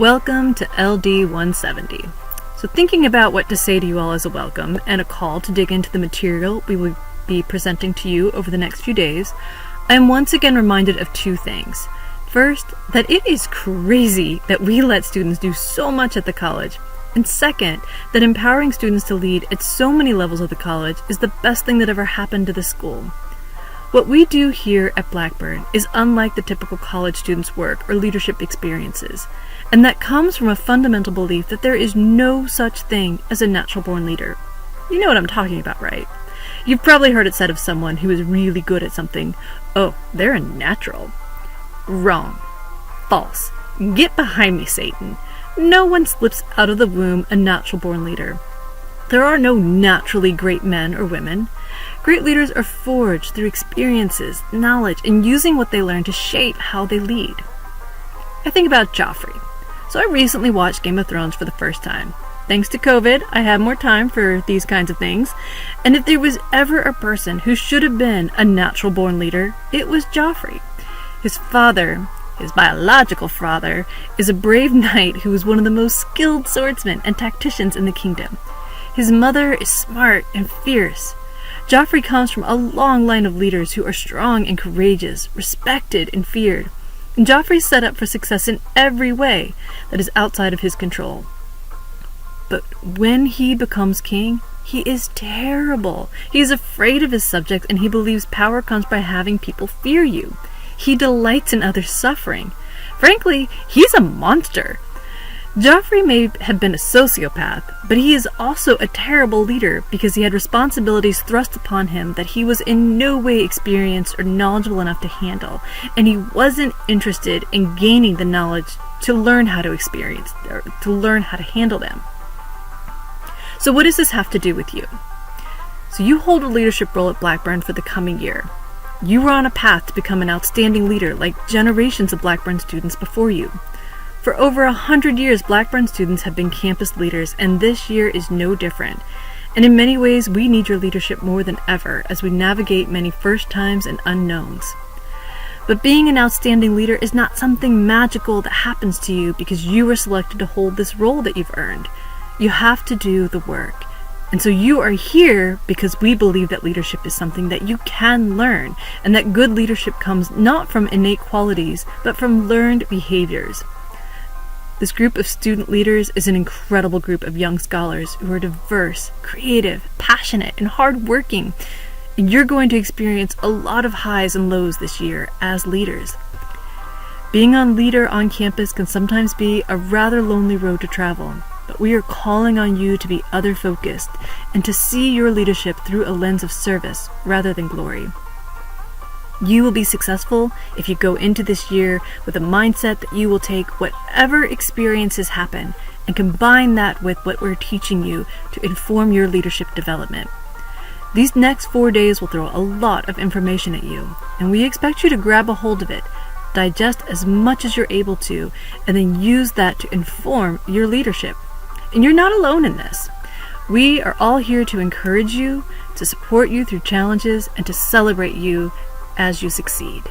Welcome to LD 170. So thinking about what to say to you all as a welcome and a call to dig into the material we will be presenting to you over the next few days, I am once again reminded of two things. First, that it is crazy that we let students do so much at the college. And second, that empowering students to lead at so many levels of the college is the best thing that ever happened to the school. What we do here at Blackburn is unlike the typical college students' work or leadership experiences, and that comes from a fundamental belief that there is no such thing as a natural-born leader. You know what I'm talking about, right? You've probably heard it said of someone who is really good at something, "Oh, they're a natural." Wrong. False. Get behind me, Satan. No one slips out of the womb a natural-born leader. There are no naturally great men or women. Great leaders are forged through experiences, knowledge, and using what they learn to shape how they lead. I think about Joffrey. So I recently watched Game of Thrones for the first time. Thanks to COVID, I have more time for these kinds of things. And if there was ever a person who should have been a natural-born leader, it was Joffrey. His father, his biological father, is a brave knight who is one of the most skilled swordsmen and tacticians in the kingdom. His mother is smart and fierce. Joffrey comes from a long line of leaders who are strong and courageous, respected and feared. And Joffrey's set up for success in every way that is outside of his control. But when he becomes king, he is terrible. He is afraid of his subjects, and he believes power comes by having people fear you. He delights in others' suffering. Frankly, he's a monster. Joffrey may have been a sociopath, but he is also a terrible leader because he had responsibilities thrust upon him that he was in no way experienced or knowledgeable enough to handle, and he wasn't interested in gaining the knowledge to learn how to experience or to learn how to handle them. So what does this have to do with you? So you hold a leadership role at Blackburn for the coming year. You are on a path to become an outstanding leader like generations of Blackburn students before you. For over 100 years, Blackburn students have been campus leaders, and this year is no different. And in many ways, we need your leadership more than ever as we navigate many first times and unknowns. But being an outstanding leader is not something magical that happens to you because you were selected to hold this role that you've earned. You have to do the work. And so you are here because we believe that leadership is something that you can learn, and that good leadership comes not from innate qualities, but from learned behaviors. This group of student leaders is an incredible group of young scholars who are diverse, creative, passionate, and hardworking. And you're going to experience a lot of highs and lows this year as leaders. Being a leader on campus can sometimes be a rather lonely road to travel, but we are calling on you to be other-focused and to see your leadership through a lens of service rather than glory. You will be successful if you go into this year with a mindset that you will take whatever experiences happen and combine that with what we're teaching you to inform your leadership development. These next 4 days will throw a lot of information at you, and we expect you to grab a hold of it, digest as much as you're able to, and then use that to inform your leadership. And you're not alone in this. We are all here to encourage you, to support you through challenges, and to celebrate you as you succeed.